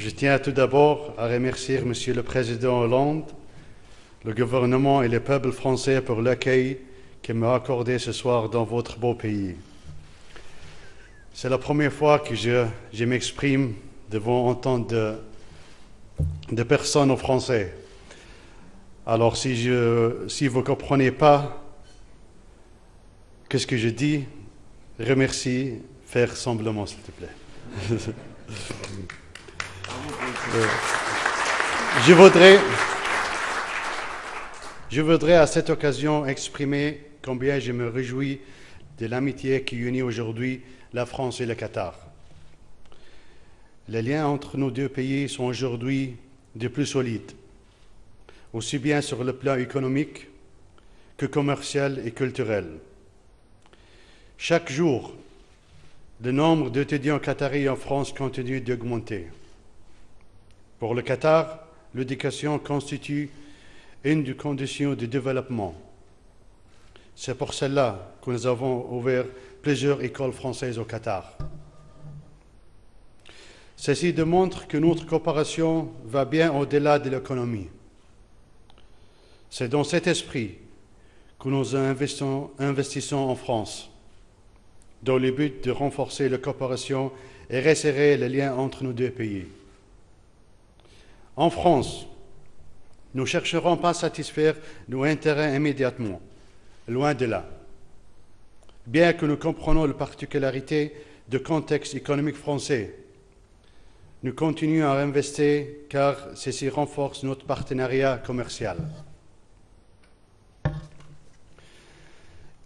Je tiens tout d'abord à remercier Monsieur le Président Hollande, le gouvernement et le peuple français pour l'accueil qu'il m'a accordé ce soir dans votre beau pays. C'est la première fois que je m'exprime devant autant de personnes en français. Alors si vous ne comprenez pas ce que je dis, remercie, faire semblant, s'il te plaît. Je voudrais à cette occasion exprimer combien je me réjouis de l'amitié qui unit aujourd'hui la France et le Qatar. Les liens entre nos deux pays sont aujourd'hui de plus solides, aussi bien sur le plan économique que commercial et culturel. Chaque jour, le nombre d'étudiants qataris en France continue d'augmenter. Pour le Qatar, l'éducation constitue une des conditions de développement. C'est pour cela que nous avons ouvert plusieurs écoles françaises au Qatar. Ceci démontre que notre coopération va bien au-delà de l'économie. C'est dans cet esprit que nous investissons en France, dans le but de renforcer la coopération et resserrer les liens entre nos deux pays. En France, nous ne chercherons pas à satisfaire nos intérêts immédiatement, loin de là. Bien que nous comprenions les particularités du contexte économique français, nous continuons à investir car ceci renforce notre partenariat commercial.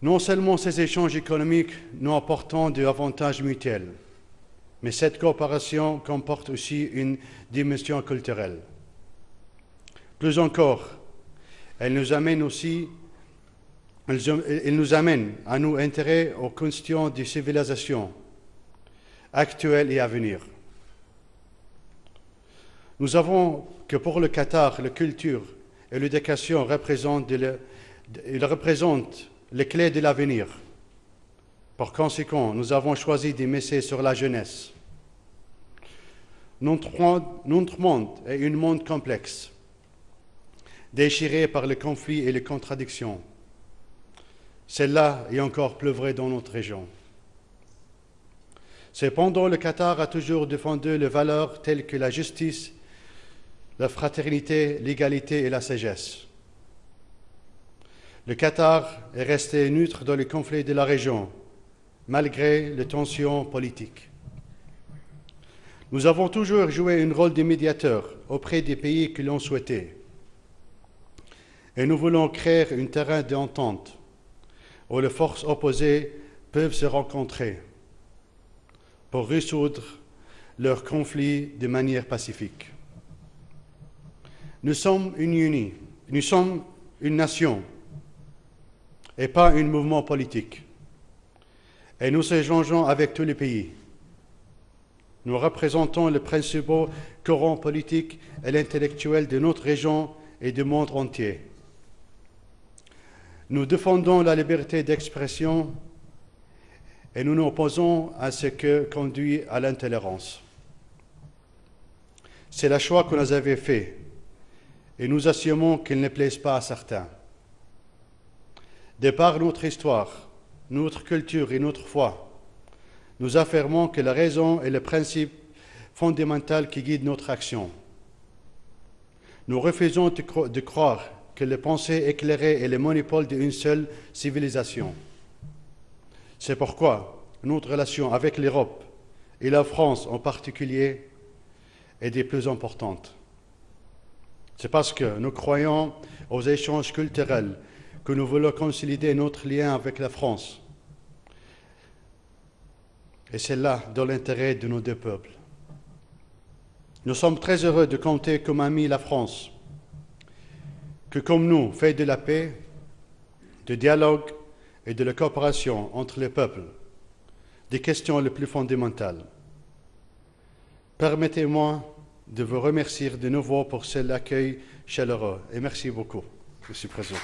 Non seulement ces échanges économiques nous apportent des avantages mutuels, mais cette coopération comporte aussi une dimension culturelle. Plus encore, elle nous amène à nous intéresser aux questions de civilisation actuelles et à venir. Nous savons que pour le Qatar, la culture et l'éducation représentent les clés de l'avenir. Par conséquent, nous avons choisi de miser sur la jeunesse. Notre monde est un monde complexe, déchiré par les conflits et les contradictions. Celle-là est encore plus vrai dans notre région. Cependant, le Qatar a toujours défendu les valeurs telles que la justice, la fraternité, l'égalité et la sagesse. Le Qatar est resté neutre dans les conflits de la région, malgré les tensions politiques. Nous avons toujours joué un rôle de médiateur auprès des pays qui l'ont souhaité. Et nous voulons créer un terrain d'entente où les forces opposées peuvent se rencontrer pour résoudre leurs conflits de manière pacifique. Nous sommes unis, nous sommes une nation et pas un mouvement politique. Et nous échangeons avec tous les pays. Nous représentons les principaux courants politiques et intellectuels de notre région et du monde entier. Nous défendons la liberté d'expression et nous nous opposons à ce qui conduit à l'intolérance. C'est le choix que nous avons fait et nous assumons qu'il ne plaise pas à certains. De par notre histoire, notre culture et notre foi, nous affirmons que la raison est le principe fondamental qui guide notre action. Nous refusons de croire que les pensées éclairées est le monopole d'une seule civilisation. C'est pourquoi notre relation avec l'Europe et la France en particulier est des plus importantes. C'est parce que nous croyons aux échanges culturels que nous voulons consolider notre lien avec la France. Et c'est là dans l'intérêt de nos deux peuples. Nous sommes très heureux de compter comme ami la France, que comme nous fait de la paix, du dialogue et de la coopération entre les peuples, des questions les plus fondamentales. Permettez-moi de vous remercier de nouveau pour cet accueil chaleureux et merci beaucoup, Monsieur le Président.